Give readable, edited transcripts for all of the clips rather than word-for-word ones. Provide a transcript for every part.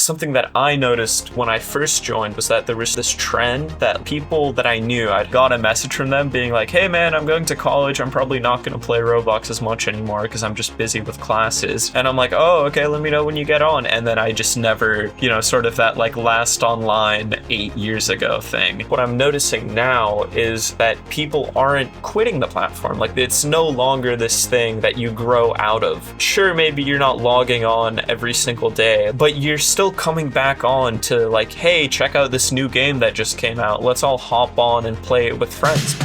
something that I noticed when I first joined was that there was this trend that people that I knew, I'd got a message from them being like, hey man, I'm going to college. I'm probably not going to play Roblox as much anymore because I'm just busy with classes. And I'm like, oh, okay, let me know when you get on. And then I just never, sort of that like last online 8 years ago thing. What I'm noticing now is that people aren't quitting the platform. Like, it's no longer this thing that you grow out of. Sure, maybe you're not logging on every single day, but you're still coming back on to like, hey, check out this new game that just came out. Let's all hop on and play it with friends.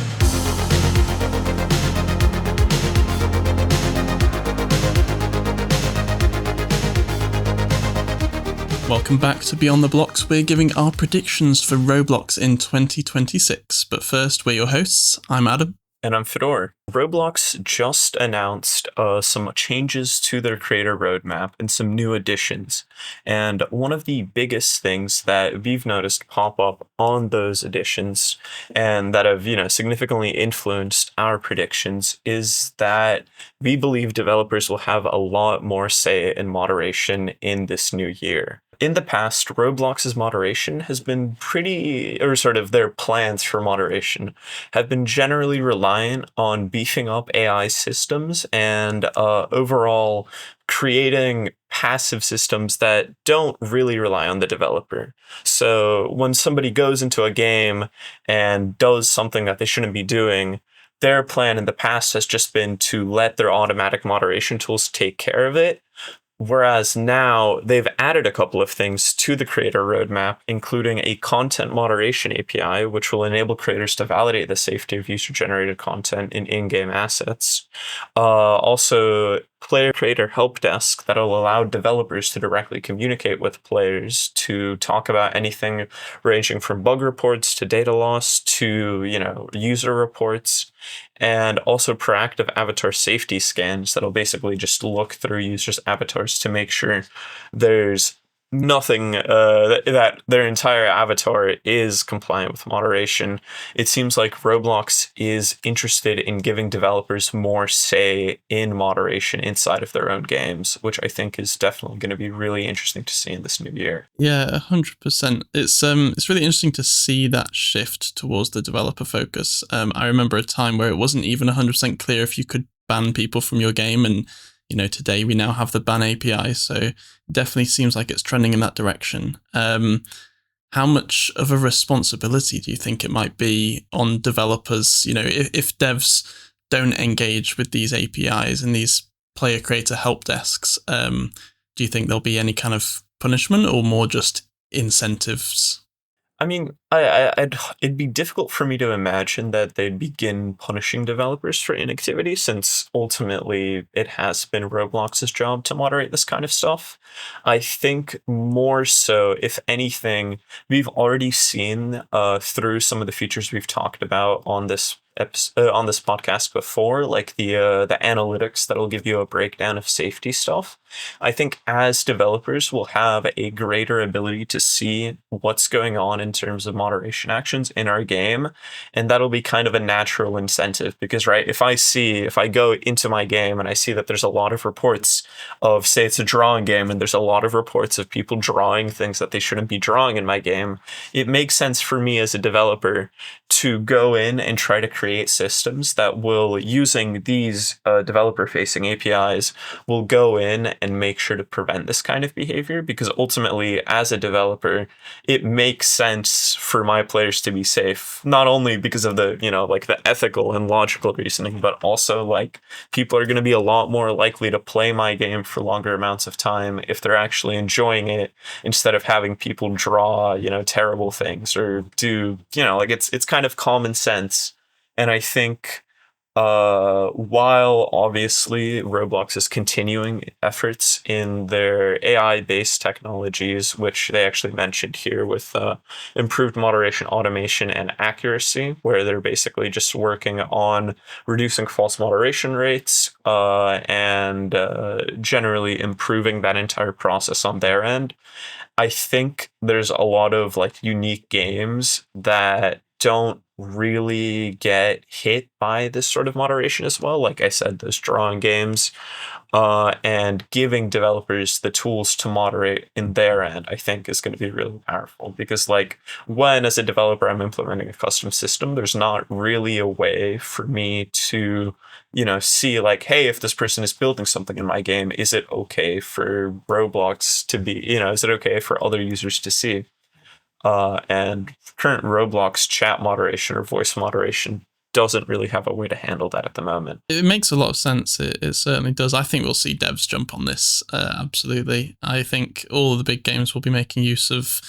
Welcome back to Beyond the Blox. We're giving our predictions for Roblox in 2026. But first, we're your hosts. I'm Adam. And I'm Fedor. Roblox just announced some changes to their creator roadmap and some new additions. And one of the biggest things that we've noticed pop up on those additions and that have, significantly influenced our predictions is that we believe developers will have a lot more say in moderation in this new year. In the past, Roblox's moderation has been their plans for moderation have been generally reliant on beefing up AI systems and overall creating passive systems that don't really rely on the developer. So when somebody goes into a game and does something that they shouldn't be doing, their plan in the past has just been to let their automatic moderation tools take care of it. Whereas now they've added a couple of things to the creator roadmap, including a content moderation API, which will enable creators to validate the safety of user-generated content in in-game assets. Also, player-creator help desk that'll allow developers to directly communicate with players to talk about anything ranging from bug reports to data loss to, user reports. And also proactive avatar safety scans that'll basically just look through users' avatars to make sure there's nothing that their entire avatar is compliant with moderation. It seems like Roblox is interested in giving developers more say in moderation inside of their own games, which I think is definitely going to be really interesting to see in this new year. Yeah, 100%. It's really interesting to see that shift towards the developer focus. I remember a time where it wasn't even 100% clear if you could ban people from your game, and today we now have the ban API, so it definitely seems like it's trending in that direction. How much of a responsibility do you think it might be on developers, if devs don't engage with these APIs and these player creator help desks? Do you think there'll be any kind of punishment or more just incentives? I mean, it'd be difficult for me to imagine that they'd begin punishing developers for inactivity, since ultimately it has been Roblox's job to moderate this kind of stuff. I think more so, if anything, we've already seen through some of the features we've talked about on this podcast before, like the analytics that'll give you a breakdown of safety stuff. I think as developers will have a greater ability to see what's going on in terms of moderation actions in our game, and that'll be kind of a natural incentive because, right, if I go into my game and I see that there's a lot of reports of, say it's a drawing game, and there's a lot of reports of people drawing things that they shouldn't be drawing in my game, it makes sense for me as a developer to go in and try to create systems that will, using these developer-facing APIs, will go in and make sure to prevent this kind of behavior, because ultimately, as a developer, it makes sense for my players to be safe, not only because of the, the ethical and logical reasoning, but also, people are going to be a lot more likely to play my game for longer amounts of time if they're actually enjoying it, instead of having people draw, terrible things or do, it's kind of common sense. And I think while obviously Roblox is continuing efforts in their AI-based technologies, which they actually mentioned here with improved moderation, automation, and accuracy, where they're basically just working on reducing false moderation rates and generally improving that entire process on their end. I think there's a lot of unique games that don't really get hit by this sort of moderation as well. Like I said, those drawing games, and giving developers the tools to moderate in their end, I think is going to be really powerful. Because like when, as a developer, I'm implementing a custom system, there's not really a way for me to, see like, hey, if this person is building something in my game, is it okay for Roblox to be, is it okay for other users to see? And current Roblox chat moderation or voice moderation doesn't really have a way to handle that at the moment. It makes a lot of sense. It certainly does. I think we'll see devs jump on this. Absolutely. I think all of the big games will be making use of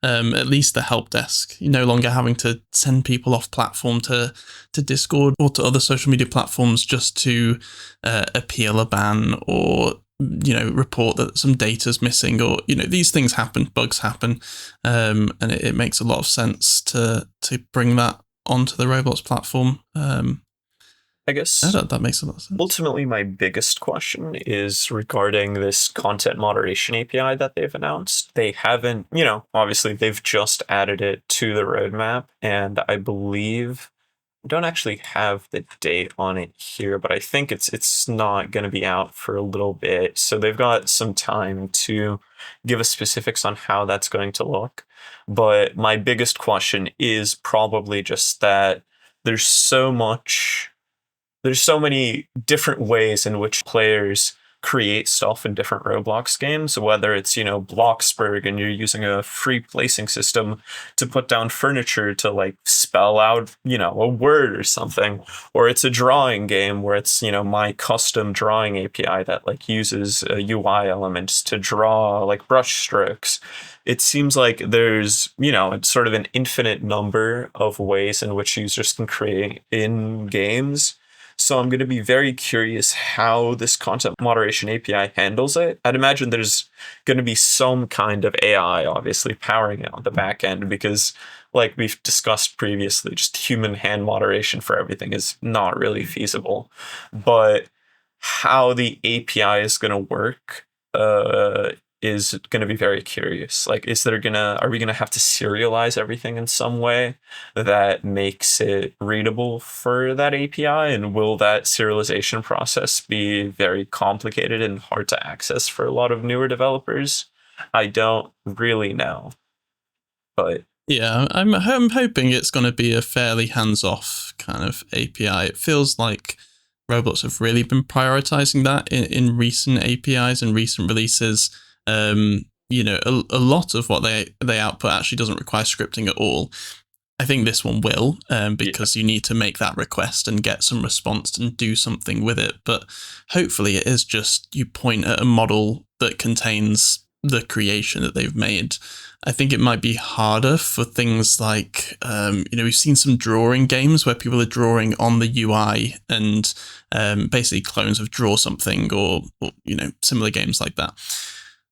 at least the help desk. You're no longer having to send people off platform to Discord or to other social media platforms just to appeal a ban or report that some data's missing, or these things happen, bugs happen, and it makes a lot of sense to bring that onto the Roblox platform. I guess that makes a lot of sense. Ultimately, my biggest question is regarding this content moderation API that they've announced. They haven't, obviously they've just added it to the roadmap, and I believe I don't actually have the date on it here, but I think it's not going to be out for a little bit. So they've got some time to give us specifics on how that's going to look. But my biggest question is probably just that there's so many different ways in which players create stuff in different Roblox games, whether it's, Bloxburg and you're using a free placing system to put down furniture to like spell out, a word or something, or it's a drawing game where it's, my custom drawing API that like uses UI elements to draw like brush strokes. It seems like there's, it's sort of an infinite number of ways in which users can create in games. So I'm going to be very curious how this content moderation API handles it. I'd imagine there's going to be some kind of AI, obviously, powering it on the back end, because like we've discussed previously, just human hand moderation for everything is not really feasible. But how the API is going to work is going to be very curious. Like, are we going to have to serialize everything in some way that makes it readable for that API? And will that serialization process be very complicated and hard to access for a lot of newer developers? I don't really know. But yeah, I'm hoping it's going to be a fairly hands-off kind of API. It feels like Roblox have really been prioritizing that in recent APIs and recent releases. A lot of what they output actually doesn't require scripting at all. I think this one will, because you need to make that request and get some response and do something with it. But hopefully it is just you point at a model that contains the creation that they've made. I think it might be harder for things like, we've seen some drawing games where people are drawing on the UI and basically clones of Draw Something or similar games like that.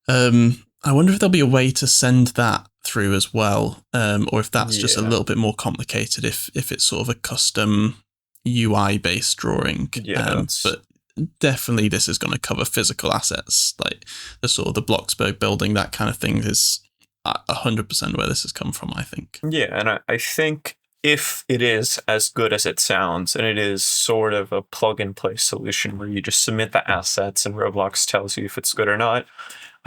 I wonder if there'll be a way to send that through as well, or if that's just a little bit more complicated if it's sort of a custom UI based drawing. But definitely this is going to cover physical assets, like the sort of the Bloxburg building, that kind of thing is 100% where this has come from, I think. Yeah, and I think if it is as good as it sounds, and it is sort of a plug and play solution where you just submit the assets and Roblox tells you if it's good or not,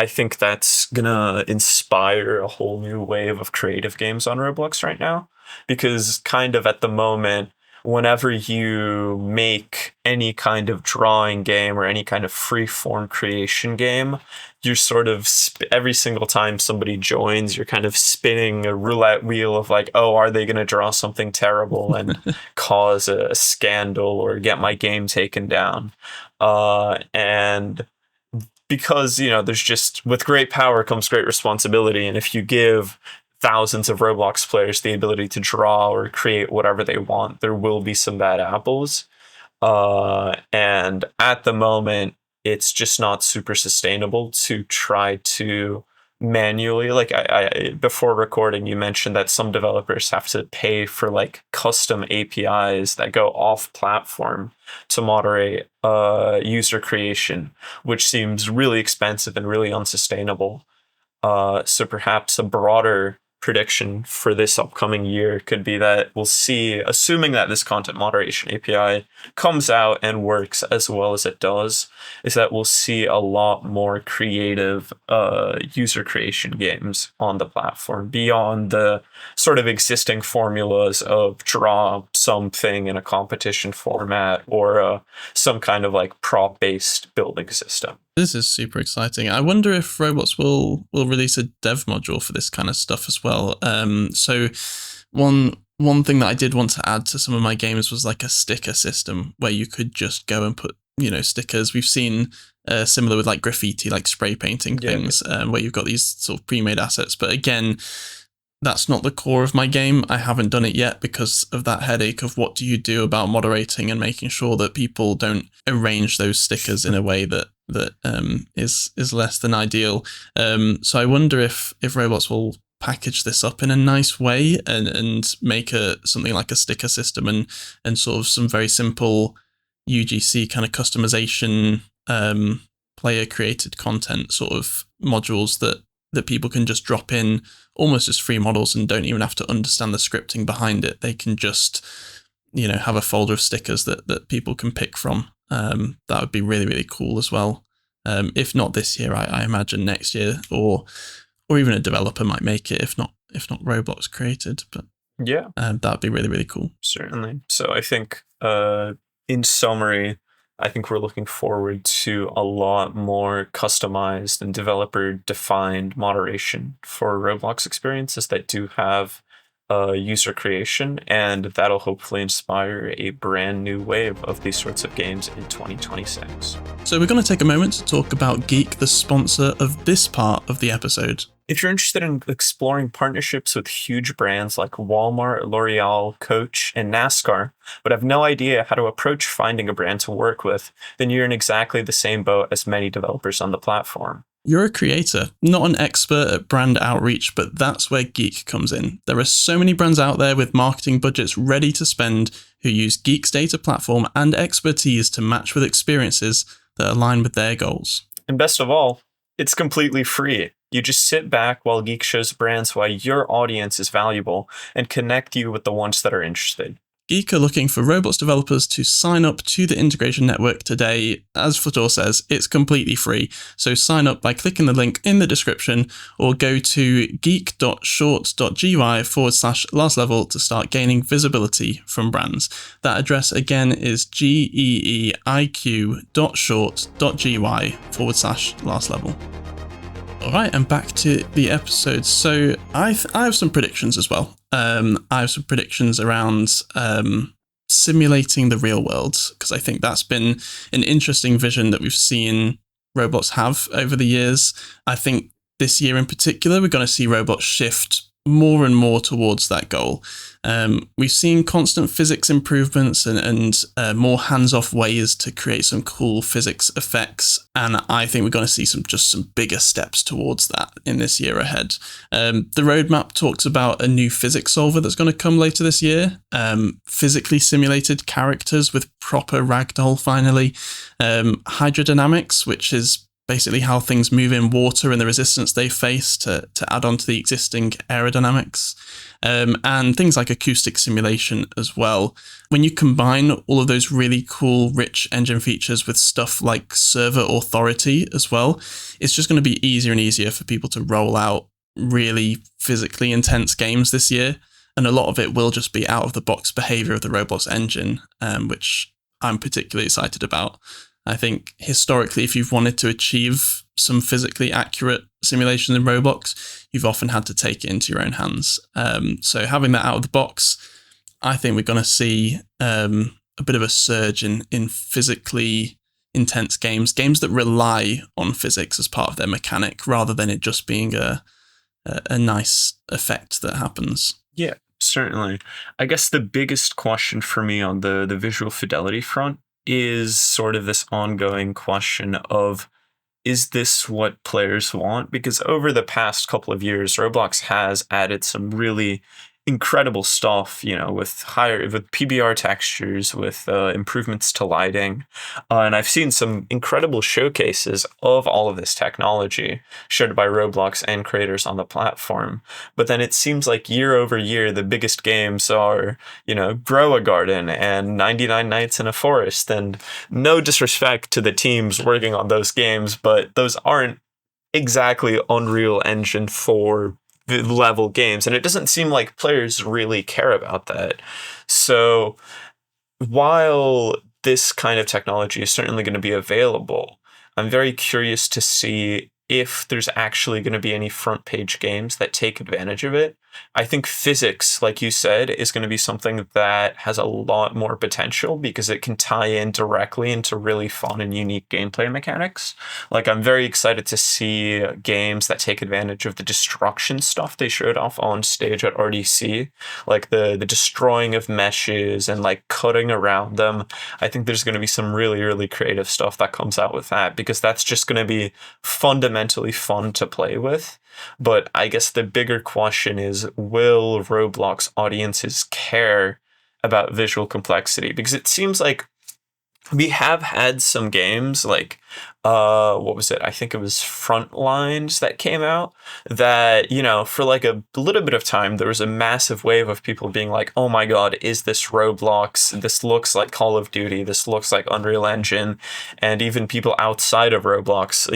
I think that's gonna inspire a whole new wave of creative games on Roblox right now. Because kind of at the moment, whenever you make any kind of drawing game or any kind of free-form creation game, you're sort of every single time somebody joins, you're kind of spinning a roulette wheel of like, oh, are they going to draw something terrible and cause a scandal or get my game taken down? And because, there's just, with great power comes great responsibility. And if you give thousands of Roblox players the ability to draw or create whatever they want, there will be some bad apples. And at the moment, it's just not super sustainable to try to manually, like I before recording, you mentioned that some developers have to pay for like custom APIs that go off platform to moderate user creation, which seems really expensive and really unsustainable. So perhaps a broader prediction for this upcoming year could be that we'll see, assuming that this content moderation API comes out and works as well as it does, is that we'll see a lot more creative user creation games on the platform beyond the sort of existing formulas of draw something in a competition format or some kind of like prop-based building system. This is super exciting. I wonder if Roblox will release a dev module for this kind of stuff as well. So one thing that I did want to add to some of my games was like a sticker system where you could just go and put, stickers. We've seen similar with like graffiti, like spray painting things, where you've got these sort of pre-made assets. But again, that's not the core of my game. I haven't done it yet because of that headache of what do you do about moderating and making sure that people don't arrange those stickers in a way that is less than ideal. So I wonder if Roblox will package this up in a nice way and make something like a sticker system and sort of some very simple UGC kind of customization, player created content sort of modules that people can just drop in almost as free models and don't even have to understand the scripting behind it. They can just, have a folder of stickers that people can pick from. That would be really, really cool as well. If not this year, I imagine next year or even a developer might make it, if not Roblox created. But yeah, that would be really, really cool. Certainly. So I think in summary, I think we're looking forward to a lot more customized and developer-defined moderation for Roblox experiences that do have user creation, and that'll hopefully inspire a brand new wave of these sorts of games in 2026. So we're going to take a moment to talk about GEEIQ, the sponsor of this part of the episode. If you're interested in exploring partnerships with huge brands like Walmart, L'Oreal, Coach, and NASCAR, but have no idea how to approach finding a brand to work with, then you're in exactly the same boat as many developers on the platform. You're a creator, not an expert at brand outreach, but that's where GEEIQ comes in. There are so many brands out there with marketing budgets ready to spend who use GEEIQ's data platform and expertise to match with experiences that align with their goals. And best of all, it's completely free. You just sit back while GEEIQ shows brands why your audience is valuable and connect you with the ones that are interested. GEEIQ are looking for Roblox developers to sign up to the integration network today. As Fedor says, it's completely free. So sign up by clicking the link in the description or go to geek.short.gy/last level to start gaining visibility from brands. That address again is geeiq.short.gy/last level. All right, and back to the episode. So I have some predictions as well. I have some predictions around simulating the real world, because I think that's been an interesting vision that we've seen Roblox have over the years. I think this year in particular, we're going to see Roblox shift more and more towards that goal. We've seen constant physics improvements and more hands-off ways to create some cool physics effects, and I think we're going to see some bigger steps towards that in this year ahead. The roadmap talks about a new physics solver that's going to come later this year, physically simulated characters with proper ragdoll finally, hydrodynamics, which is basically how things move in water and the resistance they face to add on to the existing aerodynamics, and things like acoustic simulation as well. When you combine all of those really cool, rich engine features with stuff like server authority as well, it's just going to be easier and easier for people to roll out really physically intense games this year. And a lot of it will just be out of the box behavior of the Roblox engine, which I'm particularly excited about. I think historically, if you've wanted to achieve some physically accurate simulation in Roblox, you've often had to take it into your own hands. So having that out of the box, I think we're going to see a bit of a surge in physically intense games that rely on physics as part of their mechanic, rather than it just being a nice effect that happens. Yeah, certainly. I guess the biggest question for me on the visual fidelity front is sort of this ongoing question of, is this what players want? Because over the past couple of years, Roblox has added some really incredible stuff, with PBR textures, with improvements to lighting. And I've seen some incredible showcases of all of this technology shared by Roblox and creators on the platform. But then it seems like year over year, the biggest games are, Grow a Garden and 99 Nights in a Forest. And no disrespect to the teams working on those games, but those aren't exactly Unreal Engine 4 level games, and it doesn't seem like players really care about that. So while this kind of technology is certainly going to be available, I'm very curious to see if there's actually going to be any front page games that take advantage of it. I think physics, like you said, is going to be something that has a lot more potential because it can tie in directly into really fun and unique gameplay mechanics. Like, I'm very excited to see games that take advantage of the destruction stuff they showed off on stage at RDC, like the destroying of meshes and like cutting around them. I think there's going to be some really, really creative stuff that comes out with that, because that's just going to be fundamentally fun to play with. But I guess the bigger question is, will Roblox audiences care about visual complexity? Because it seems like we have had some games like, what was it? I think it was Frontlines that came out that, for like a little bit of time, there was a massive wave of people being like, oh my God, is this Roblox? This looks like Call of Duty. This looks like Unreal Engine. And even people outside of Roblox,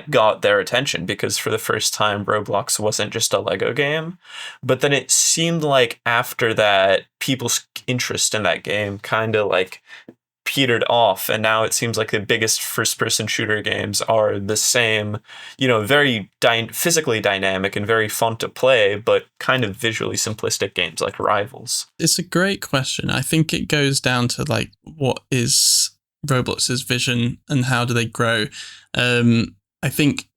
got their attention, because for the first time, Roblox wasn't just a Lego game. But then it seemed like after that, people's interest in that game kind of like petered off, and now it seems like the biggest first-person shooter games are the same, very physically dynamic and very fun to play, but kind of visually simplistic games like Rivals. It's a great question. I think it goes down to like, what is Roblox's vision and how do they grow? I think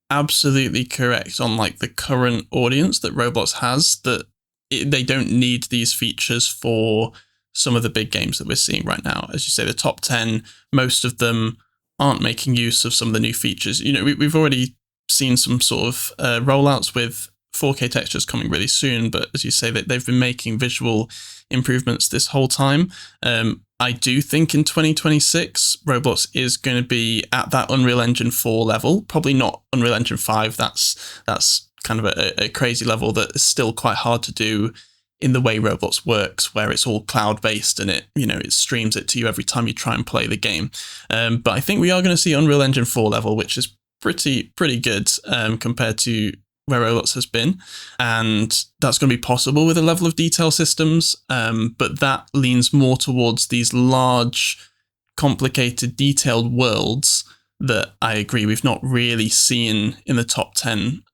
absolutely correct on like the current audience that Roblox has, that they don't need these features for some of the big games that we're seeing right now. As you say, the top 10, most of them aren't making use of some of the new features. We've already seen some sort of rollouts with 4K textures coming really soon, but as you say, that they've been making visual improvements this whole time. I do think in 2026, Roblox is going to be at that Unreal Engine 4 level, probably not Unreal Engine 5. That's kind of a crazy level that is still quite hard to do in the way Roblox works, where it's all cloud-based and it streams it to you every time you try and play the game. But I think we are going to see Unreal Engine 4 level, which is pretty good compared to where Roblox has been, and that's going to be possible with a level of detail systems, but that leans more towards these large, complicated, detailed worlds that I agree we've not really seen in the top 10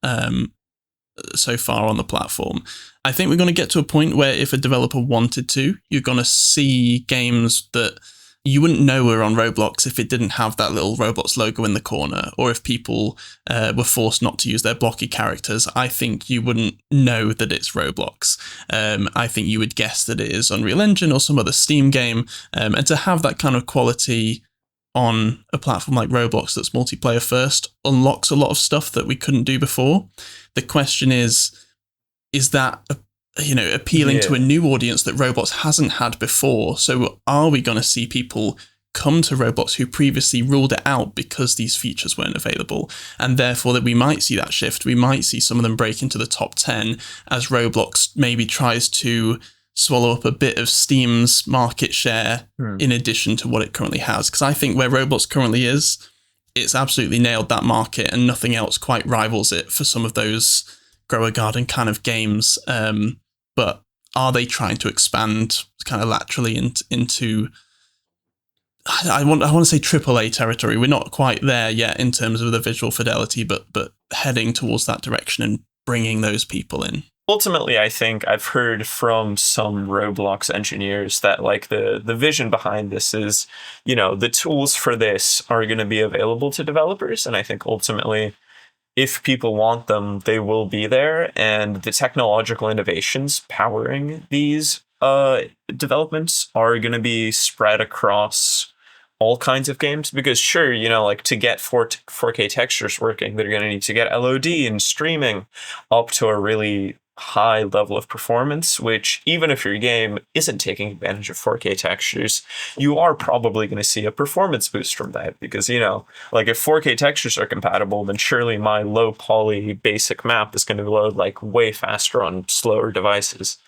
so far on the platform. I think we're going to get to a point where if a developer wanted to, you're going to see games that you wouldn't know were on Roblox if it didn't have that little Roblox logo in the corner, or if people were forced not to use their blocky characters. I think you wouldn't know that it's Roblox. I think you would guess that it is Unreal Engine or some other Steam game. And to have that kind of quality on a platform like Roblox that's multiplayer first unlocks a lot of stuff that we couldn't do before. The question is that appealing to a new audience that Roblox hasn't had before? So are we going to see people come to Roblox who previously ruled it out because these features weren't available? And therefore that we might see that shift. We might see some of them break into the top 10 as Roblox maybe tries to swallow up a bit of Steam's market share in addition to what it currently has. Because I think where Roblox currently is, it's absolutely nailed that market, and nothing else quite rivals it for some of those Grow a Garden kind of games. But are they trying to expand kind of laterally into I want to say AAA territory? We're not quite there yet in terms of the visual fidelity, but heading towards that direction and bringing those people in. Ultimately, I think I've heard from some Roblox engineers that like the vision behind this is, the tools for this are going to be available to developers. And I think ultimately, if people want them, they will be there. And the technological innovations powering these developments are going to be spread across all kinds of games. Because sure, like to get 4K textures working, they're going to need to get LOD and streaming up to a really high level of performance, which even if your game isn't taking advantage of 4K textures, you are probably going to see a performance boost from that because, like if 4K textures are compatible, then surely my low poly basic map is going to load like way faster on slower devices.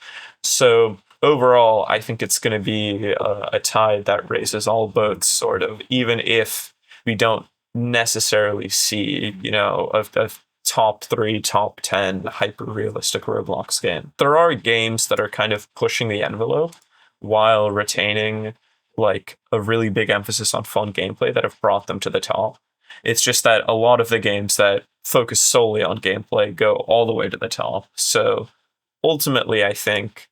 So overall, I think it's going to be a tide that raises all boats, sort of, even if we don't necessarily see, a top 3, top 10 hyper realistic Roblox game. There are games that are kind of pushing the envelope while retaining like a really big emphasis on fun gameplay that have brought them to the top. It's just that a lot of the games that focus solely on gameplay go all the way to the top. So ultimately, I think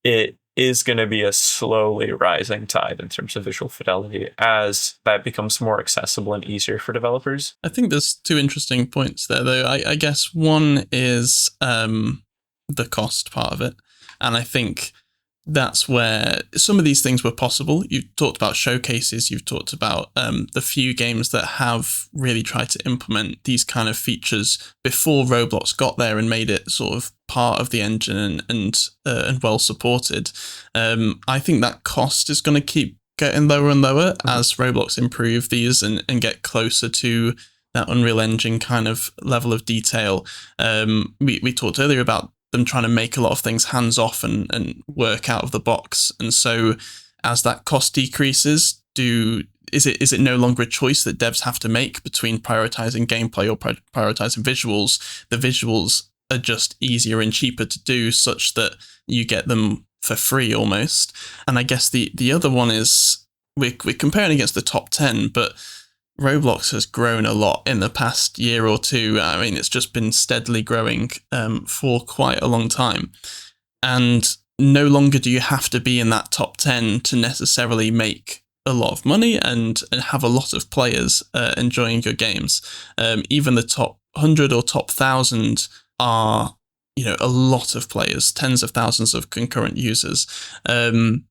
it is going to be a slowly rising tide in terms of visual fidelity as that becomes more accessible and easier for developers. I think there's two interesting points there, though. I guess one is the cost part of it. And I think that's where some of these things were possible. You've talked about showcases. You've talked about the few games that have really tried to implement these kind of features before Roblox got there and made it sort of part of the engine and well supported. I think that cost is going to keep getting lower and lower as Roblox improve these and get closer to that Unreal Engine kind of level of detail. We talked earlier about them trying to make a lot of things hands-off and work out of the box. And so as that cost decreases, is it no longer a choice that devs have to make between prioritizing gameplay or prioritizing visuals? The visuals are just easier and cheaper to do such that you get them for free almost. And I guess the other one is we're comparing against the top 10, but Roblox has grown a lot in the past year or two. I mean, it's just been steadily growing for quite a long time. And no longer do you have to be in that top 10 to necessarily make a lot of money and have a lot of players enjoying your games. Even the top 100 or top 1,000 are, a lot of players, tens of thousands of concurrent users. And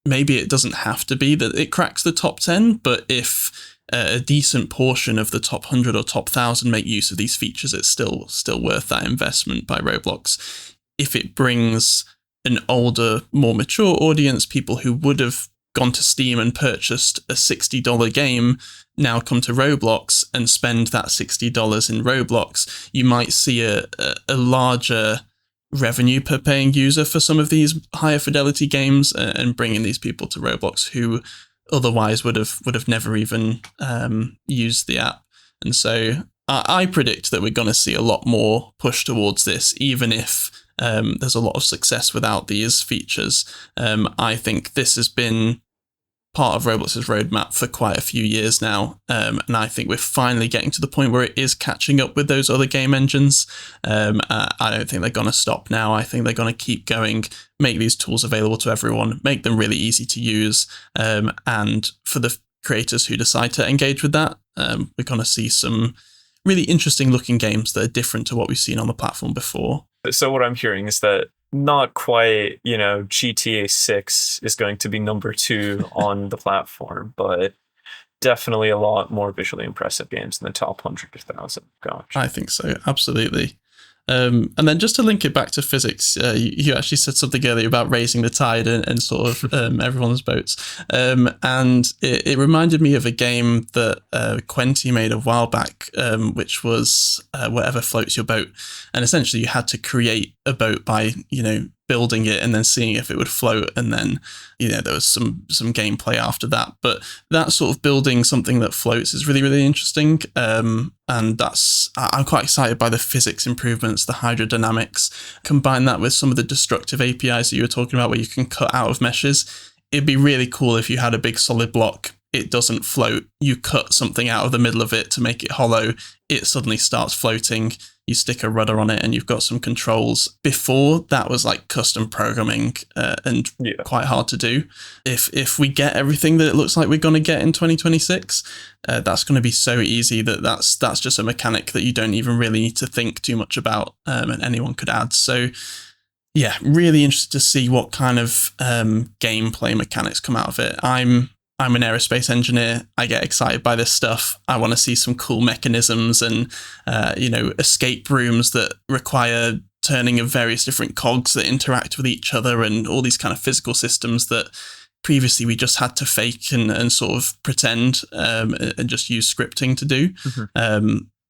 maybe it doesn't have to be that it cracks the top 10, but if a decent portion of the top 100 or top 1,000 make use of these features, it's still worth that investment by Roblox. If it brings an older, more mature audience, people who would have gone to Steam and purchased a $60 game, now come to Roblox and spend that $60 in Roblox, you might see a larger revenue per paying user for some of these higher fidelity games and bringing these people to Roblox who otherwise would have never even used the app. And so I predict that we're going to see a lot more push towards this, even if there's a lot of success without these features. I think this has been part of Roblox's roadmap for quite a few years now. And I think we're finally getting to the point where it is catching up with those other game engines. I don't think they're going to stop now. I think they're going to keep going, make these tools available to everyone, make them really easy to use. And for the creators who decide to engage with that, we're going to see some really interesting looking games that are different to what we've seen on the platform before. So what I'm hearing is that not quite, GTA 6 is going to be number 2 on the platform, but definitely a lot more visually impressive games in the top 100,000. Gosh. I think so, absolutely. And then just to link it back to physics, you actually said something earlier about raising the tide and sort of everyone's boats. And it reminded me of a game that Quenti made a while back, which was Whatever Floats Your Boat. And essentially you had to create a boat by, building it and then seeing if it would float. And then, there was some gameplay after that. But that sort of building something that floats is really, really interesting. And I'm quite excited by the physics improvements, the hydrodynamics. Combine that with some of the destructive APIs that you were talking about where you can cut out of meshes. It'd be really cool if you had a big solid block. It doesn't float. You cut something out of the middle of it to make it hollow. It suddenly starts floating. You stick a rudder on it and you've got some controls. Before, that was like custom programming and quite hard to do. If we get everything that it looks like we're going to get in 2026, that's going to be so easy that's just a mechanic that you don't even really need to think too much about and anyone could add. So yeah, really interested to see what kind of gameplay mechanics come out of it. I'm an aerospace engineer. I get excited by this stuff. I want to see some cool mechanisms and, escape rooms that require turning of various different cogs that interact with each other and all these kind of physical systems that previously we just had to fake and sort of pretend and just use scripting to do.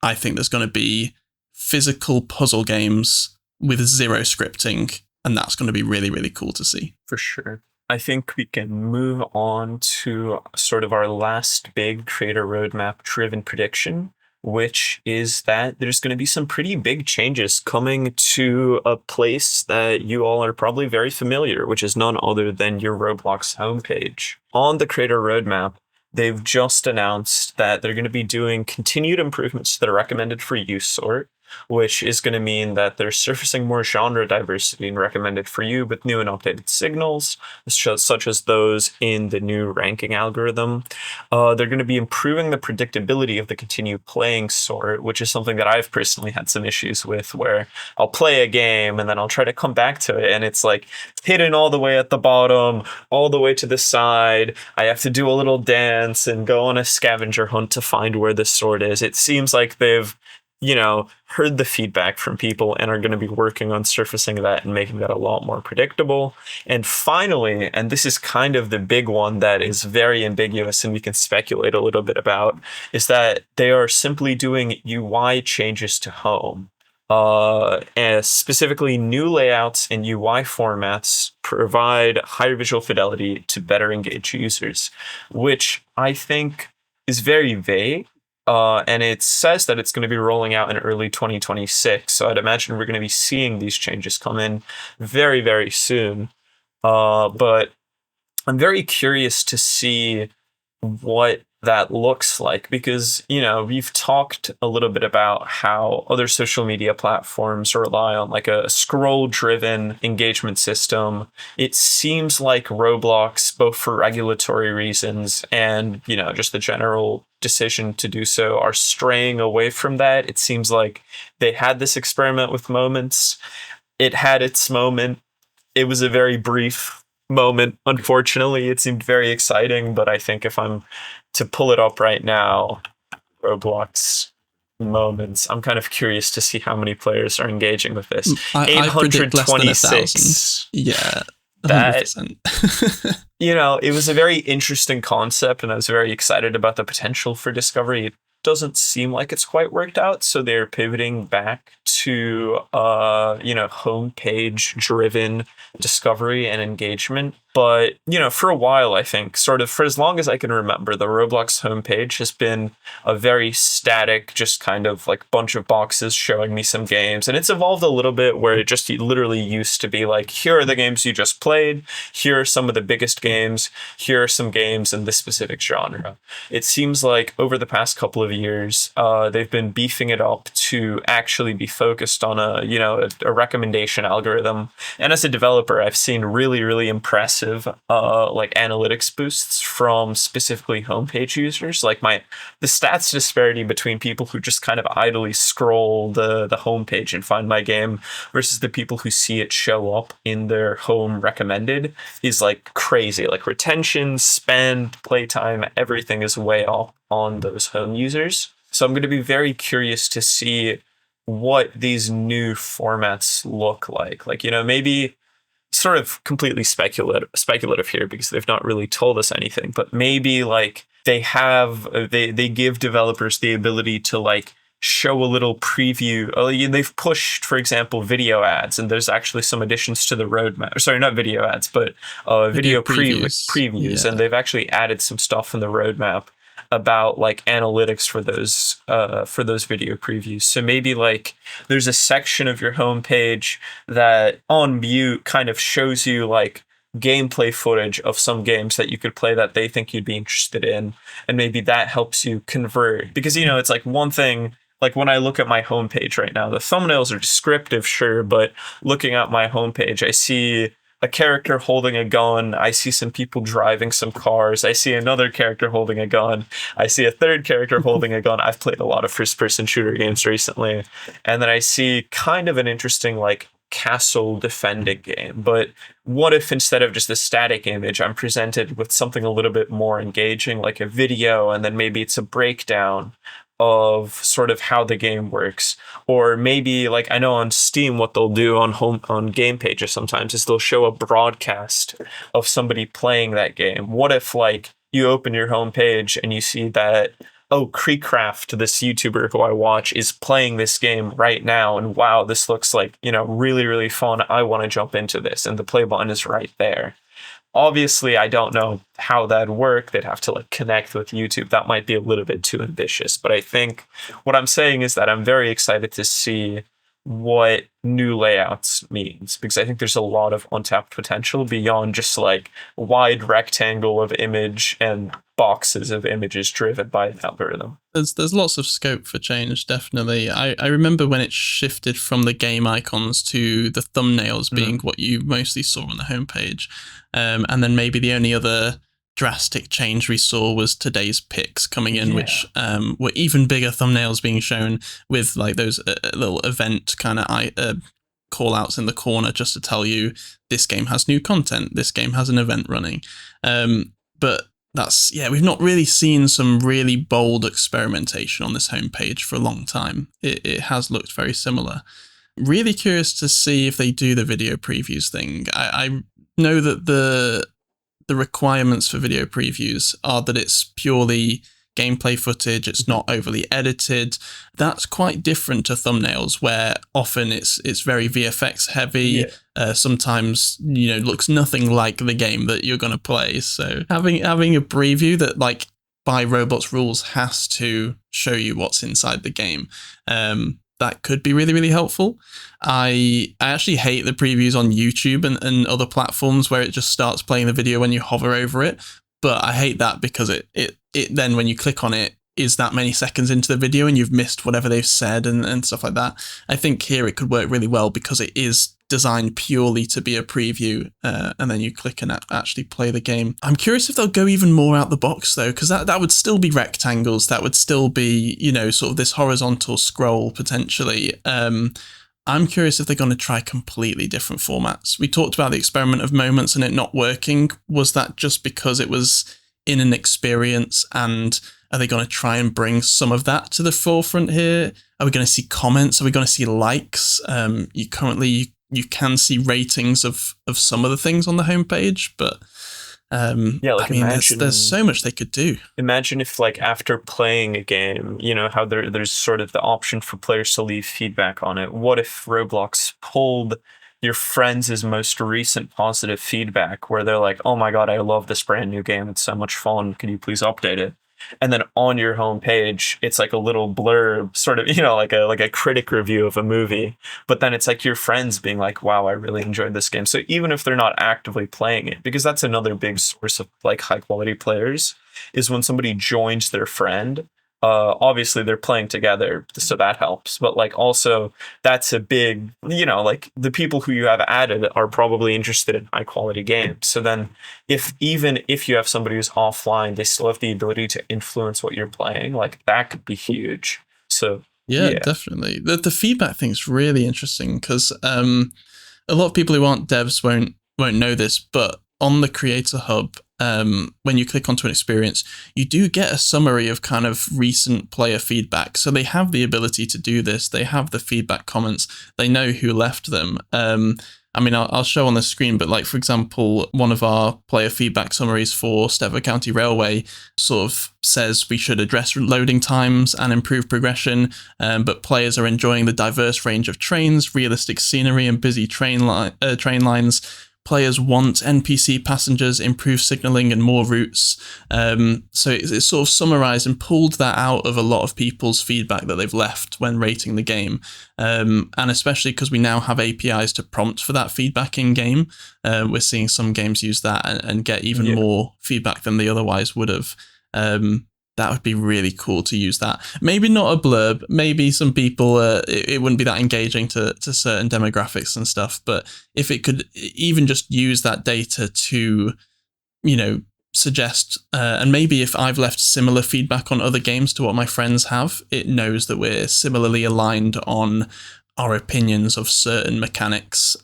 I think there's going to be physical puzzle games with zero scripting, and that's going to be really, really cool to see. For sure. I think we can move on to sort of our last big creator roadmap driven prediction, which is that there's going to be some pretty big changes coming to a place that you all are probably very familiar, which is none other than your Roblox homepage. On the creator roadmap, they've just announced that they're going to be doing continued improvements to the recommended for you sort, which is going to mean that they're surfacing more genre diversity in recommended for you with new and updated signals, such as those in the new ranking algorithm. They're going to be improving the predictability of the continue playing sort, which is something that I've personally had some issues with, where I'll play a game and then I'll try to come back to it, and it's like hidden all the way at the bottom, all the way to the side. I have to do a little dance and go on a scavenger hunt to find where the sort is. It seems like they've heard the feedback from people and are going to be working on surfacing that and making that a lot more predictable. And finally, and this is kind of the big one that is very ambiguous and we can speculate a little bit about, is that they are simply doing UI changes to home. And specifically, new layouts and UI formats provide higher visual fidelity to better engage users, which I think is very vague. And it says that it's going to be rolling out in early 2026. So I'd imagine we're going to be seeing these changes come in very, very soon. But I'm very curious to see what that looks like, because, we've talked a little bit about how other social media platforms rely on like a scroll-driven engagement system. It seems like Roblox, both for regulatory reasons and, just the general decision to do so, are straying away from that. It seems like they had this experiment with moments. It had its moment. It was a very brief moment. Unfortunately, it seemed very exciting, but I think if I'm to pull it up right now, Roblox moments, I'm kind of curious to see how many players are engaging with this. I predict less than 826. Yeah. 100%. That, it was a very interesting concept, and I was very excited about the potential for discovery. It doesn't seem like it's quite worked out, so they're pivoting back to homepage driven discovery and engagement. But for a while, I think, sort of for as long as I can remember, the Roblox homepage has been a very static, just kind of like bunch of boxes showing me some games. And it's evolved a little bit where it just literally used to be like, here are the games you just played, here are some of the biggest games, here are some games in this specific genre. It seems like over the past couple of years, they've been beefing it up to actually be focused on a recommendation algorithm. And as a developer, I've seen really, really impressive analytics boosts from specifically homepage users. Like the stats disparity between people who just kind of idly scroll the homepage and find my game versus the people who see it show up in their home recommended is like crazy. Like retention, spend, playtime, everything is way up on those home users. So I'm going to be very curious to see what these new formats look like. Maybe sort of completely speculative here because they've not really told us anything, but maybe like they give developers the ability to like show a little preview. They've pushed, for example, video ads, and there's actually some additions to the roadmap. Sorry, not video ads, but video previews. Yeah. And they've actually added some stuff in the roadmap about like analytics for those video previews. So maybe like there's a section of your homepage that on mute kind of shows you like gameplay footage of some games that you could play that they think you'd be interested in, and maybe that helps you convert. Because it's like one thing, like when I look at my homepage right now, the thumbnails are descriptive, sure, but looking at my homepage, I see a character holding a gun. I see some people driving some cars. I see another character holding a gun. I see a third character holding a gun. I've played a lot of first-person shooter games recently. And then I see kind of an interesting like castle defending game. But what if instead of just a static image, I'm presented with something a little bit more engaging, like a video, and then maybe it's a breakdown of sort of how the game works. Or maybe like I know on Steam what they'll do on game pages sometimes is they'll show a broadcast of somebody playing that game. What if like you open your home page and you see that, oh, Creecraft, this YouTuber who I watch, is playing this game right now, and wow, this looks like, really, really fun. I want to jump into this, and the play button is right there. Obviously, I don't know how that'd work. They'd have to like connect with YouTube. That might be a little bit too ambitious. But I think what I'm saying is that I'm very excited to see what new layouts means, because I think there's a lot of untapped potential beyond just like wide rectangle of image and boxes of images driven by an algorithm. There's lots of scope for change, definitely. I remember when it shifted from the game icons to the thumbnails being what you mostly saw on the homepage. And then maybe the only other drastic change we saw was today's picks coming in, which were even bigger thumbnails being shown with like those little event kind of call outs in the corner just to tell you this game has new content, this game has an event running. But we've not really seen some really bold experimentation on this homepage for a long time. It has looked very similar. Really curious to see if they do the video previews thing. I know that the requirements for video previews are that it's purely gameplay footage, it's not overly edited. That's quite different to thumbnails, where often it's very VFX heavy. Sometimes looks nothing like the game that you're going to play. So having a preview that like by Roblox rules has to show you what's inside the game, that could be really, really helpful. I actually hate the previews on YouTube and other platforms where it just starts playing the video when you hover over it. But I hate that because it then when you click on it is that many seconds into the video and you've missed whatever they've said and stuff like that. I think here it could work really well because it is designed purely to be a preview, and then you click and actually play the game. I'm curious if they'll go even more out the box though, because that would still be rectangles. That would still be, sort of this horizontal scroll potentially. I'm curious if they're going to try completely different formats. We talked about the experiment of moments and it not working. Was that just because it was in an experience, and are they going to try and bring some of that to the forefront here? Are we going to see comments? Are we going to see likes? You can see ratings of some of the things on the homepage, but there's so much they could do. Imagine if, like, after playing a game, how there's sort of the option for players to leave feedback on it. What if Roblox pulled your friends' most recent positive feedback, where they're like, "Oh my god, I love this brand new game. It's so much fun. Can you please update it?" And then on your homepage, it's like a little blurb, sort of, like a critic review of a movie. But then it's like your friends being like, "Wow, I really enjoyed this game." So even if they're not actively playing it, because that's another big source of like high quality players, is when somebody joins their friend. Obviously they're playing together, so that helps. But like also that's a big, like the people who you have added are probably interested in high quality games. So then even if you have somebody who's offline, they still have the ability to influence what you're playing. Like that could be huge. So yeah. Definitely. The feedback thing's really interesting because a lot of people who aren't devs won't know this, but on the Creator Hub, when you click onto an experience, you do get a summary of kind of recent player feedback. So they have the ability to do this. They have the feedback comments. They know who left them. I'll show on the screen, but like, for example, one of our player feedback summaries for Stepford County Railway sort of says we should address loading times and improve progression, but players are enjoying the diverse range of trains, realistic scenery, and busy train lines. Players want NPC passengers, improved signaling, and more routes. So it's sort of summarized and pulled that out of a lot of people's feedback that they've left when rating the game. And especially because we now have APIs to prompt for that feedback in game, we're seeing some games use that and get even more feedback than they otherwise would have. That would be really cool to use that. Maybe not a blurb. Maybe some people, it wouldn't be that engaging to certain demographics and stuff. But if it could even just use that data to, suggest, and maybe if I've left similar feedback on other games to what my friends have, it knows that we're similarly aligned on our opinions of certain mechanics.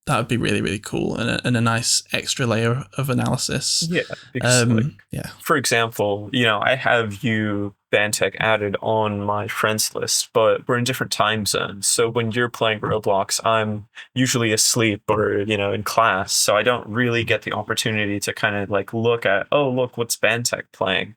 That would be really, really cool, and a nice extra layer of analysis. Yeah, because like, Yeah, for example, I have you Bantech added on my friends list, but we're in different time zones. So when you're playing Roblox, I'm usually asleep or, in class. So I don't really get the opportunity to kind of like look at, oh, look, what's Bantech playing?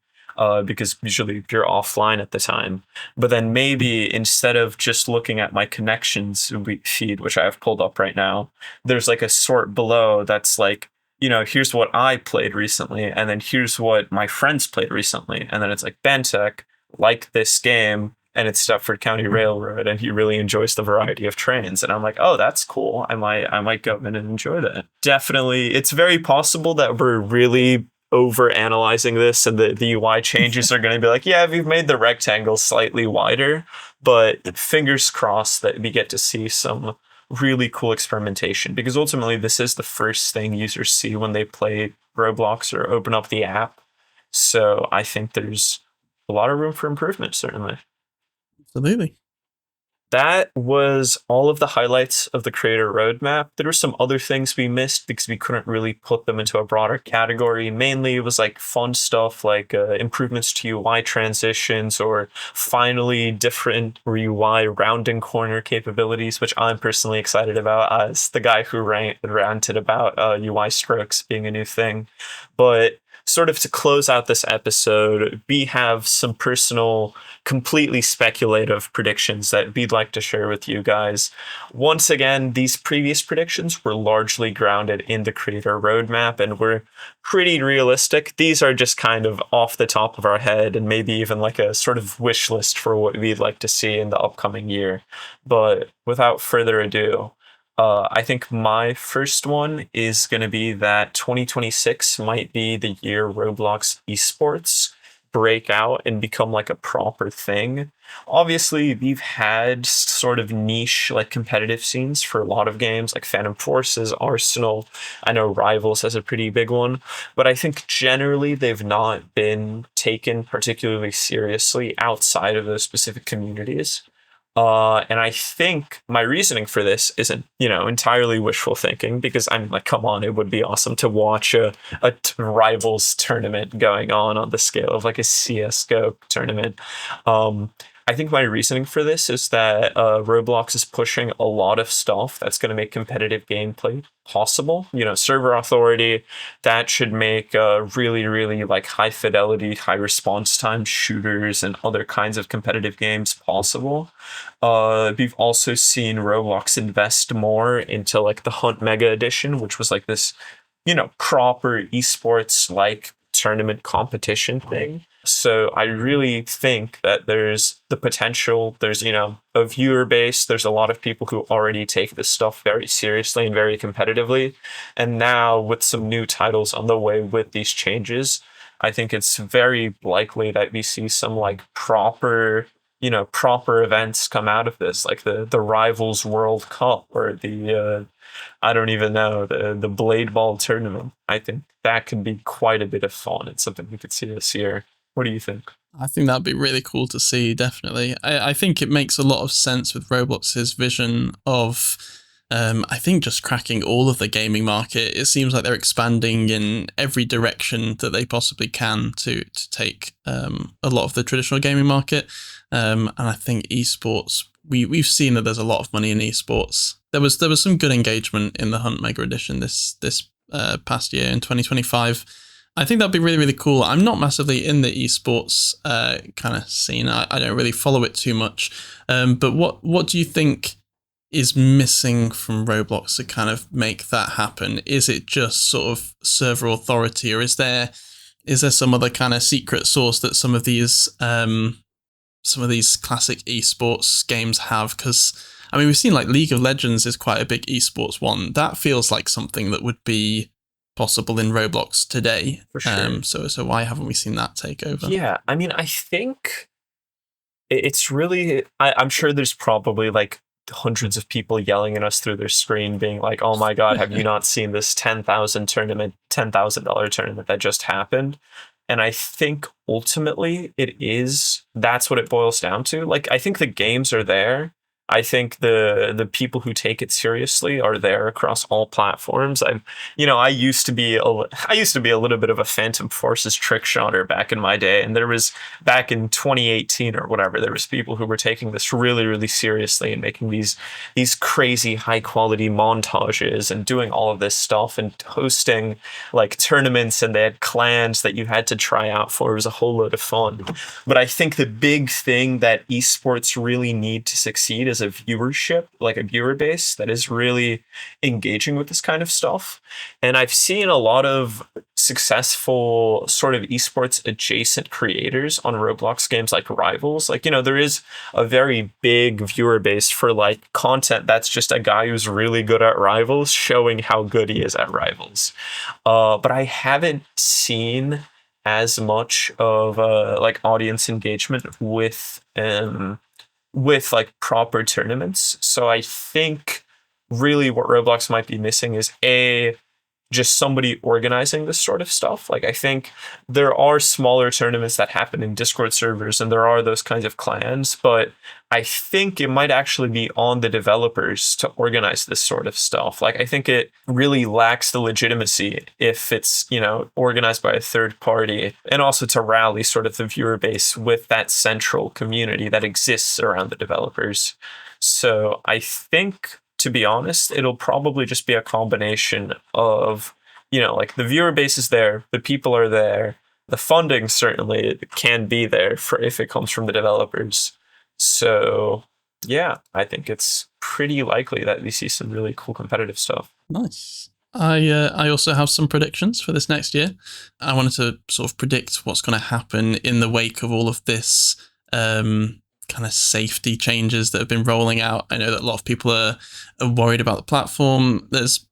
Because usually you're offline at the time. But then maybe instead of just looking at my connections feed, which I have pulled up right now, there's like a sort below that's like, here's what I played recently, and then here's what my friends played recently. And then it's like Bantech, like this game, and it's Stepford County Railroad, and he really enjoys the variety of trains. And I'm like, oh, that's cool. I might go in and enjoy that. Definitely, it's very possible that we're really over analyzing this and the UI changes are going to be like, yeah, we've made the rectangle slightly wider, but fingers crossed that we get to see some really cool experimentation, because ultimately this is the first thing users see when they play Roblox or open up the app. So I think there's a lot of room for improvement, certainly. absolutely. That was all of the highlights of the creator roadmap. There were some other things we missed because we couldn't really put them into a broader category. Mainly, it was like fun stuff like improvements to UI transitions, or finally different UI rounding corner capabilities, which I'm personally excited about as the guy who ranted about UI strokes being a new thing. But sort of to close out this episode, we have some personal, completely speculative predictions that we'd like to share with you guys. Once again, these previous predictions were largely grounded in the creator roadmap and were pretty realistic. These are just kind of off the top of our head and maybe even like a sort of wish list for what we'd like to see in the upcoming year. But without further ado, I think my first one is going to be that 2026 might be the year Roblox esports break out and become like a proper thing. Obviously, we've had sort of niche like competitive scenes for a lot of games like Phantom Forces, Arsenal. I know Rivals has a pretty big one, but I think generally they've not been taken particularly seriously outside of those specific communities. And I think my reasoning for this isn't, entirely wishful thinking, because I'm like, come on, it would be awesome to watch a Rivals tournament going on the scale of like a CSGO tournament. I think my reasoning for this is that Roblox is pushing a lot of stuff that's going to make competitive gameplay possible. Server authority, that should make really, really like high fidelity, high response time shooters and other kinds of competitive games possible. We've also seen Roblox invest more into like the Hunt Mega Edition, which was like this, proper esports like tournament competition thing. So I really think that there's the potential, there's, a viewer base, there's a lot of people who already take this stuff very seriously and very competitively. And now with some new titles on the way with these changes, I think it's very likely that we see some like proper events come out of this, like the Rivals World Cup or the I don't even know, the Blade Ball tournament. I think that could be quite a bit of fun. It's something we could see this year. What do you think? I think that'd be really cool to see, definitely. I think it makes a lot of sense with Roblox's vision of, I think, just cracking all of the gaming market. It seems like they're expanding in every direction that they possibly can to take a lot of the traditional gaming market. And I think esports, we've seen that there's a lot of money in esports. There was some good engagement in the Hunt Mega Edition this past year in 2025. I think that'd be really, really cool. I'm not massively in the esports kind of scene. I don't really follow it too much. But what do you think is missing from Roblox to kind of make that happen? Is it just sort of server authority, or is there some other kind of secret source that some of these classic esports games have? Because I mean, we've seen like League of Legends is quite a big esports one. That feels like something that would be possible in Roblox today. For sure. So why haven't we seen that take over? Yeah, I mean, I think it's really, I'm sure there's probably like hundreds of people yelling at us through their screen being like, oh my God, have you not seen this $10,000 tournament that just happened? And I think ultimately that's what it boils down to. Like, I think the games are there. I think the people who take it seriously are there across all platforms. I used to be a little bit of a Phantom Forces trick shotter back in my day, and there was back in 2018 or whatever, there was people who were taking this really, really seriously and making these crazy high quality montages and doing all of this stuff and hosting like tournaments, and they had clans that you had to try out for. It was a whole load of fun. But I think the big thing that esports really need to succeed is a viewership, like a viewer base that is really engaging with this kind of stuff. And I've seen a lot of successful sort of esports adjacent creators on Roblox games like Rivals. Like, there is a very big viewer base for like content that's just a guy who's really good at Rivals showing how good he is at Rivals. But I haven't seen as much of like audience engagement with like proper tournaments. So I think really what Roblox might be missing is just somebody organizing this sort of stuff. Like, I think there are smaller tournaments that happen in Discord servers, and there are those kinds of clans, but I think it might actually be on the developers to organize this sort of stuff. Like, I think it really lacks the legitimacy if it's, organized by a third party, and also to rally sort of the viewer base with that central community that exists around the developers. So I think, to be honest, it'll probably just be a combination of, like the viewer base is there, the people are there, the funding certainly can be there for if it comes from the developers. So yeah, I think it's pretty likely that we see some really cool competitive stuff. Nice. I also have some predictions for this next year. I wanted to sort of predict what's going to happen in the wake of all of this kind of safety changes that have been rolling out. I know that a lot of people are worried about the platform. There's,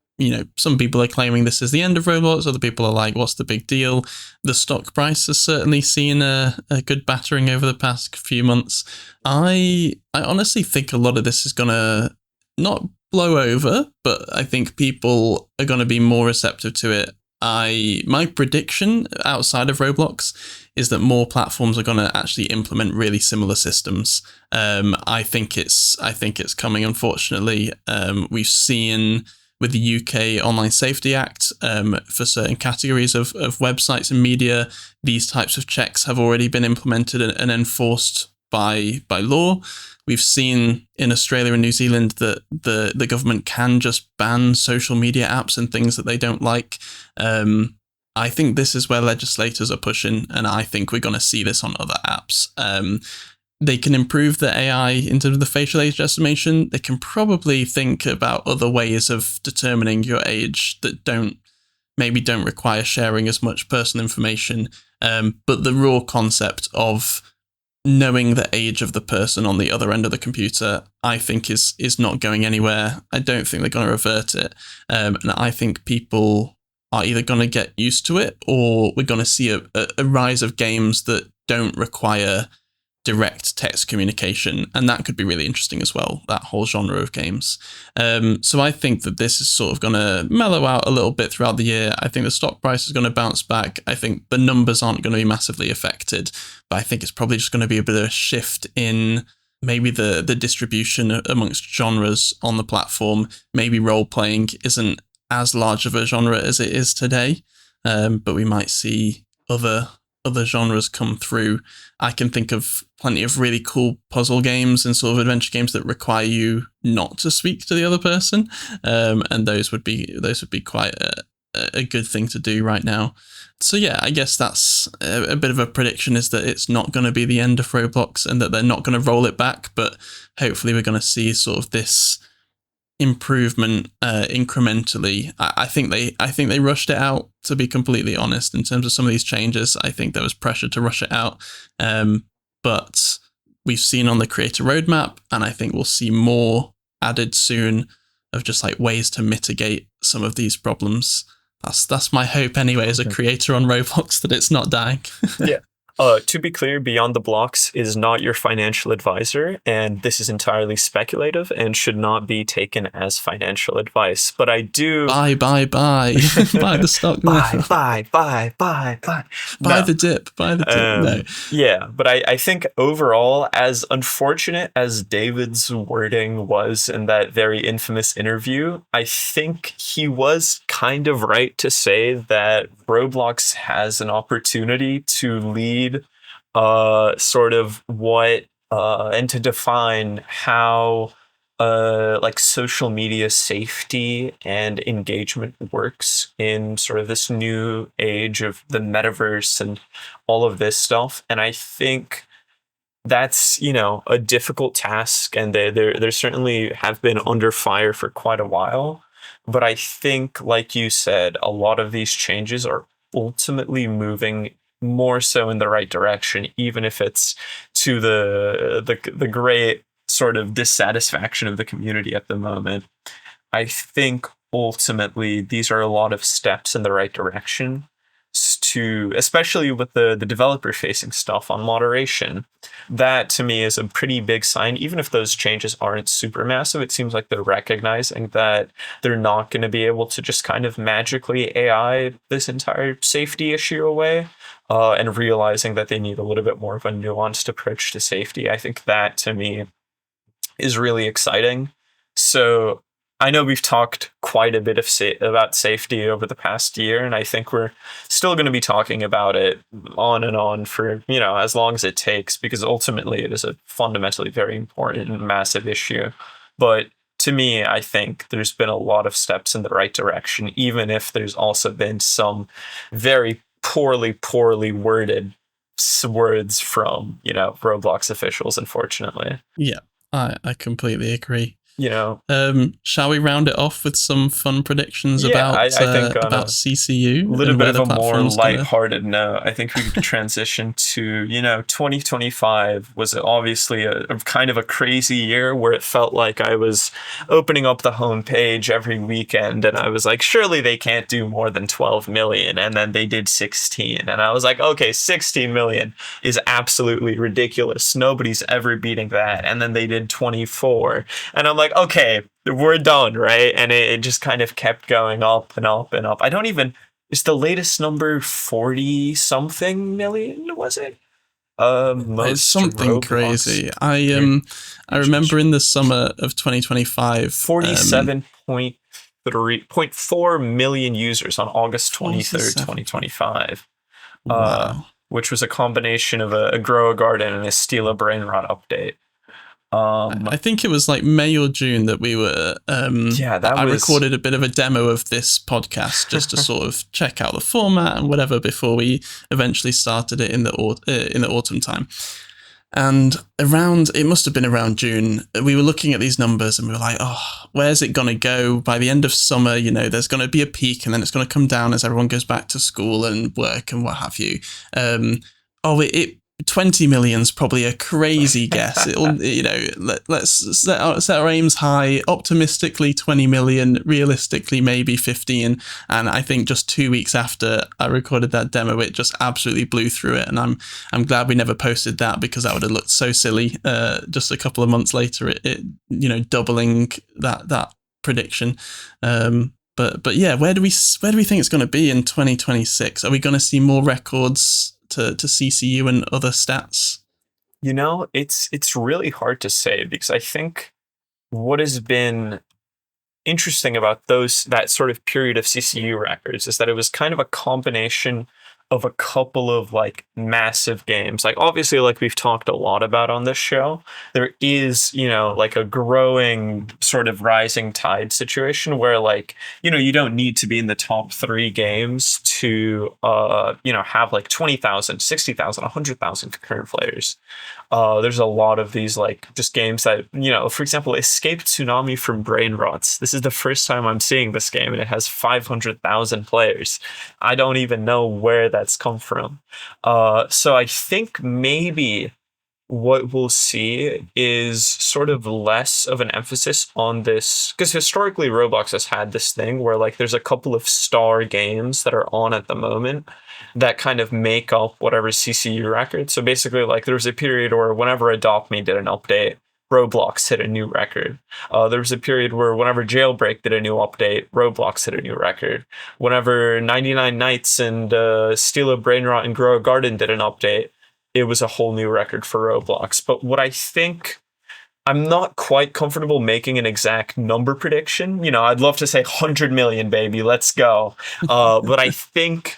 some people are claiming this is the end of Roblox. Other people are like, what's the big deal? The stock price has certainly seen a good battering over the past few months. I honestly think a lot of this is going to not blow over, but I think people are going to be more receptive to it. My prediction outside of Roblox is that more platforms are going to actually implement really similar systems. I think it's coming. Unfortunately, we've seen with the UK Online Safety Act, for certain categories of websites and media, these types of checks have already been implemented and enforced by law. We've seen in Australia and New Zealand that the government can just ban social media apps and things that they don't like. I think this is where legislators are pushing, and I think we're going to see this on other apps. They can improve the AI in terms of the facial age estimation. They can probably think about other ways of determining your age that don't require sharing as much personal information. But the raw concept of knowing the age of the person on the other end of the computer, I think is not going anywhere. I don't think they're going to revert it. And I think people are either going to get used to it, or we're going to see a rise of games that don't require direct text communication. And that could be really interesting as well, that whole genre of games. So I think that this is sort of going to mellow out a little bit throughout the year. I think the stock price is going to bounce back. I think the numbers aren't going to be massively affected, but I think it's probably just going to be a bit of a shift in maybe the distribution amongst genres on the platform. Maybe role-playing isn't as large of a genre as it is today, but we might see other genres come through. I can think of plenty of really cool puzzle games and sort of adventure games that require you not to speak to the other person, and those would be quite a good thing to do right now. So yeah, I guess that's a bit of a prediction, is that it's not going to be the end of Roblox and that they're not going to roll it back, but hopefully we're going to see sort of this improvement incrementally. I think they rushed it out, to be completely honest. In terms of some of these changes, I think there was pressure to rush it out, but we've seen on the creator roadmap, and I think we'll see more added soon of just like ways to mitigate some of these problems. That's my hope anyway, as a creator on Roblox, that it's not dying. Yeah. To be clear, Beyond the Blox is not your financial advisor, and this is entirely speculative and should not be taken as financial advice. But I do Buy. Buy the stock now. buy. Buy No. the dip. No. Yeah, but I think overall, as unfortunate as David's wording was in that very infamous interview, I think he was kind of right to say that Roblox has an opportunity to lead sort of what and to define how like social media safety and engagement works in sort of this new age of the metaverse and all of this stuff. And I think that's, you know, a difficult task, and they certainly have been under fire for quite a while. But I think, like you said, a lot of these changes are ultimately moving more so in the right direction, even if it's to the great sort of dissatisfaction of the community at the moment. I think ultimately these are a lot of steps in the right direction to, especially with the developer facing stuff on moderation. That to me is a pretty big sign. Even if those changes aren't super massive, it seems like they're recognizing that they're not going to be able to just kind of magically AI this entire safety issue away, and realizing that they need a little bit more of a nuanced approach to safety. I think that to me is really exciting. So I know we've talked quite a bit of about safety over the past year, and I think we're still going to be talking about it on and on for, you know, as long as it takes, because ultimately it is a fundamentally very important and massive issue. But to me, I think there's been a lot of steps in the right direction, even if there's also been some very poorly worded words from, you know, Roblox officials, unfortunately. Yeah, I completely agree. You know, shall we round it off with some fun predictions yeah, I think about CCU? a little and bit where of the a more platform's gonna- lighthearted note. I think we could transition to, you know, 2025 was obviously a kind of a crazy year where it felt like I was opening up the homepage every weekend and I was like, surely they can't do more than 12 million. And then they did 16. And I was like, okay, 16 million is absolutely ridiculous. Nobody's ever beating that. And then they did 24. And I'm like, okay, we're done, right? And it just kind of kept going up and up and up. I don't even, is the latest number 40 something million, was it? Most It's something Roblox crazy. I remember in the summer of 2025, 47.4 million users on August 23rd, 2025. Wow. Which was a combination of a Grow a Garden and a Steal a Brain Rot update. I think it was like May or June that we were. I recorded a bit of a demo of this podcast just to sort of check out the format and whatever before we eventually started it in the autumn time. And it must have been around June, we were looking at these numbers and we were like, oh, where's it going to go by the end of summer? You know, there's going to be a peak and then it's going to come down as everyone goes back to school and work and what have you. 20 million's probably a crazy guess. It'll, you know, let's set our aims high. Optimistically, 20 million. Realistically, maybe 15. And I think just 2 weeks after I recorded that demo, it just absolutely blew through it. And I'm glad we never posted that, because that would have looked so silly. Just a couple of months later, it you know, doubling that prediction. But yeah, where do we think it's going to be in 2026? Are we going to see more records to CCU and other stats? You know, it's really hard to say, because I think what has been interesting about that sort of period of CCU records is that it was kind of a combination of a couple of like massive games. Like obviously, like we've talked a lot about on this show, there is, you know, like a growing sort of rising tide situation where, like, you know, you don't need to be in the top 3 games to you know, have like 20,000, 60,000, 100,000 concurrent players. There's a lot of these like just games that, you know, for example, Escape Tsunami from Brain Rots. This is the first time I'm seeing this game and it has 500,000 players. I don't even know where that's come from. So I think maybe what we'll see is sort of less of an emphasis on this, because historically Roblox has had this thing where like there's a couple of star games that are on at the moment that kind of make up whatever CCU record. So basically, like there was a period where whenever Adopt Me did an update, Roblox hit a new record. There was a period where whenever Jailbreak did a new update, Roblox hit a new record. Whenever 99 Nights and Steal a Brainrot and Grow a Garden did an update, it was a whole new record for Roblox. But what I think, I'm not quite comfortable making an exact number prediction. You know, I'd love to say 100 million, baby, let's go. But I think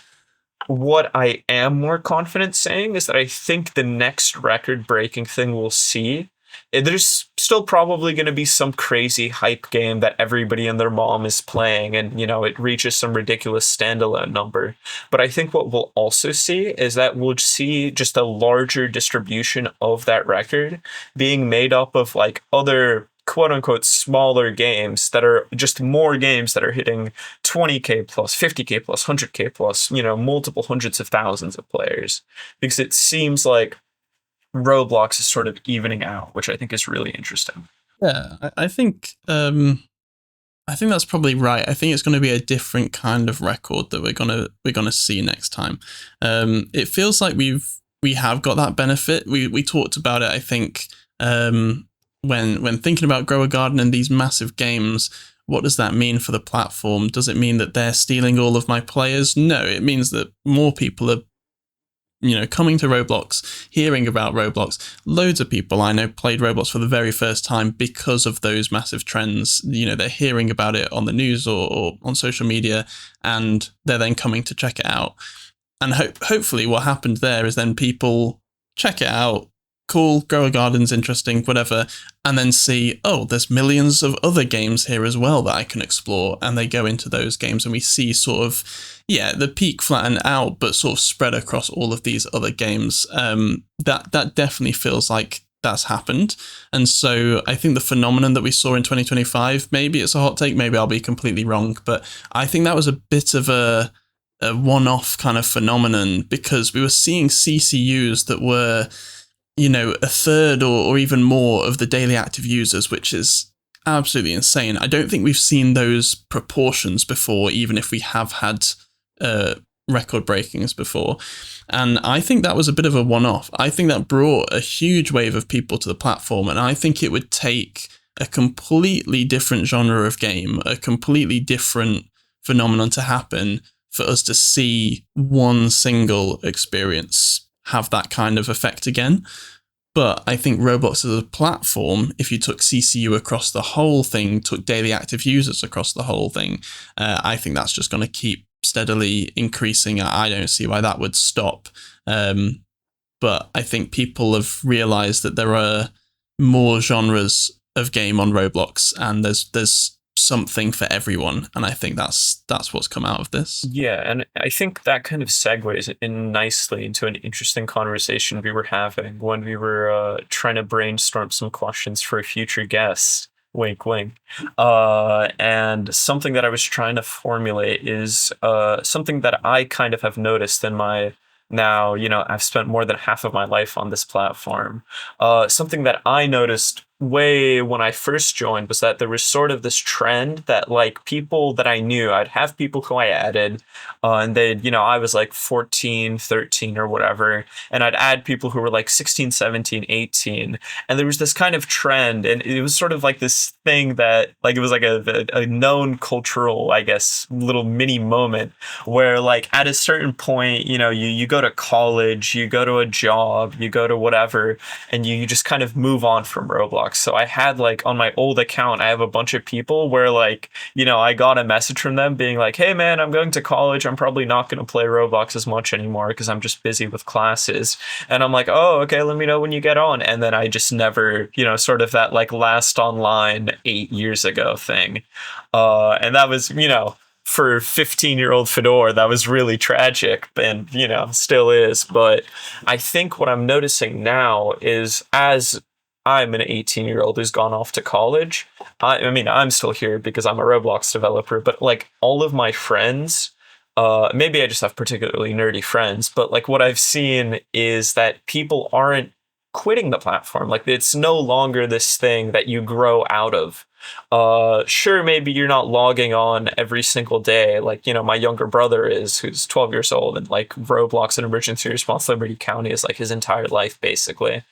what I am more confident saying is that I think the next record breaking thing we'll see, there's still probably going to be some crazy hype game that everybody and their mom is playing, and you know it reaches some ridiculous standalone number. But I think what we'll also see is that we'll see just a larger distribution of that record being made up of like other quote unquote smaller games that are just more games that are hitting 20k plus, 50k plus, 100k plus, you know, multiple hundreds of thousands of players, because it seems like Roblox is sort of evening out, which I think is really interesting. Yeah, I think that's probably right. I think it's going to be a different kind of record that we're gonna see next time. It feels like we have got that benefit. We talked about it, I think, when thinking about Grow a Garden and these massive games. What does that mean for the platform? Does it mean that they're stealing all of my players? No, it means that more people are, you know, coming to Roblox, hearing about Roblox. Loads of people I know played Roblox for the very first time because of those massive trends. You know, they're hearing about it on the news or on social media, and they're then coming to check it out. And hopefully what happened there is then people check it out, cool, Grow a Garden's interesting, whatever, and then see, oh, there's millions of other games here as well that I can explore, and they go into those games, and we see sort of, yeah, the peak flatten out, but sort of spread across all of these other games. That definitely feels like that's happened. And so I think the phenomenon that we saw in 2025, maybe it's a hot take, maybe I'll be completely wrong, but I think that was a bit of a one-off kind of phenomenon, because we were seeing CCUs that were, you know, a third or even more of the daily active users, which is absolutely insane. I don't think we've seen those proportions before, even if we have had record breakings before. And I think that was a bit of a one-off. I think that brought a huge wave of people to the platform, and I think it would take a completely different genre of game, a completely different phenomenon to happen for us to see one single experience have that kind of effect again. But I think Roblox as a platform, if you took CCU across the whole thing, took daily active users across the whole thing, I think that's just going to keep steadily increasing. I don't see why that would stop. But I think people have realized that there are more genres of game on Roblox, and there's something for everyone, and I think that's what's come out of this. Yeah, and I think that kind of segues in nicely into an interesting conversation we were having when we were trying to brainstorm some questions for a future guest. Wink, wink. And something that I was trying to formulate is something that I kind of have noticed in my now, you know, I've spent more than half of my life on this platform. Something that I noticed way when I first joined was that there was sort of this trend that like people that I knew, I'd have people who I added, and they'd, you know, I was like 14, 13 or whatever, and I'd add people who were like 16, 17, 18. And there was this kind of trend, and it was sort of like this thing that like it was like a known cultural, I guess, little mini moment where like at a certain point, you know, you go to college, you go to a job, you go to whatever, and you just kind of move on from Roblox. So I had like on my old account, I have a bunch of people where like, you know, I got a message from them being like, hey man, I'm going to college. I'm probably not going to play Roblox as much anymore because I'm just busy with classes. And I'm like, oh, okay, let me know when you get on. And then I just never, you know, sort of that like last online 8 years ago thing. And that was, you know, for 15-year-old Fedor, that was really tragic, and, you know, still is. But I think what I'm noticing now is as I'm an 18-year-old who's gone off to college. I mean, I'm still here because I'm a Roblox developer, but like all of my friends, maybe I just have particularly nerdy friends, but like what I've seen is that people aren't quitting the platform. Like, it's no longer this thing that you grow out of. Sure, maybe you're not logging on every single day, like, my younger brother is, who's 12 years old, and like Roblox and Emergency Response Liberty County is like his entire life, basically.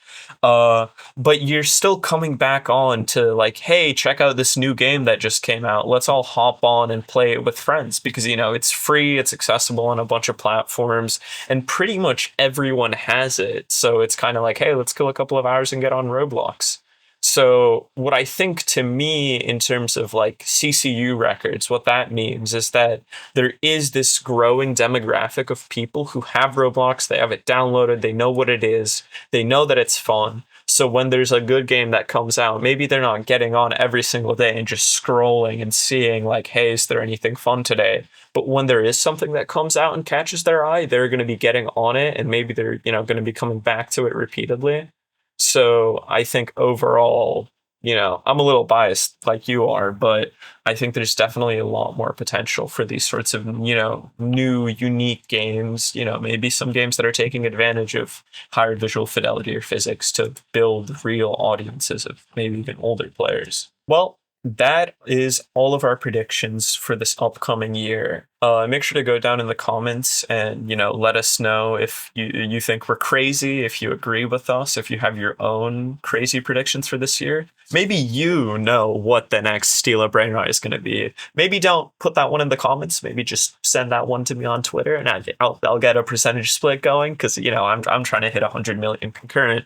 But you're still coming back on to like, hey, check out this new game that just came out. Let's all hop on and play it with friends, because it's free, it's accessible on a bunch of platforms, and pretty much everyone has it. So it's kind of like, hey, let's kill a couple of hours and get on Roblox. So what I think, to me, in terms of like CCU Records, what that means is that there is this growing demographic of people who have Roblox, they have it downloaded, they know what it is, they know that it's fun. So when there's a good game that comes out, maybe they're not getting on every single day and just scrolling and seeing like, hey, is there anything fun today? But when there is something that comes out and catches their eye, they're going to be getting on it, and maybe they're, going to be coming back to it repeatedly. So I think overall, I'm a little biased like you are, but I think there's definitely a lot more potential for these sorts of, new, unique games, maybe some games that are taking advantage of higher visual fidelity or physics to build real audiences of maybe even older players. Well, that is all of our predictions for this upcoming year. Make sure to go down in the comments and, let us know if you think we're crazy, if you agree with us, if you have your own crazy predictions for this year. Maybe you know what the next Steal a Brain Rot is going to be. Maybe don't put that one in the comments. Maybe just send that one to me on Twitter, and I'll get a percentage split going, because, I'm trying to hit 100 million concurrent.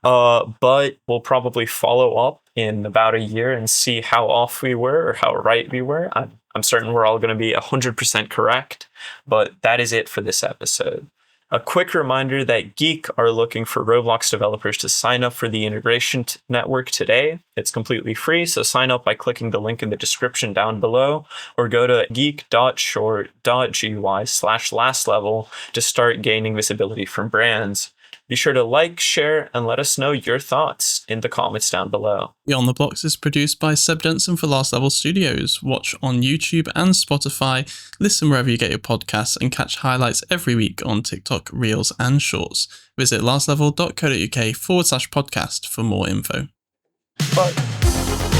But we'll probably follow up in about a year and see how off we were or how right we were. I'm certain we're all going to be 100% correct, but that is it for this episode. A quick reminder that GEEIQ are looking for Roblox developers to sign up for the integration network today. It's completely free, so sign up by clicking the link in the description down below, or go to geek.short.gy/last level to start gaining visibility from brands. Be sure to like, share, and let us know your thoughts in the comments down below. Beyond the Blox is produced by Seb Jensen for Last Level Studios. Watch on YouTube and Spotify, listen wherever you get your podcasts, and catch highlights every week on TikTok, Reels, and Shorts. Visit lastlevel.co.uk/podcast for more info. Bye.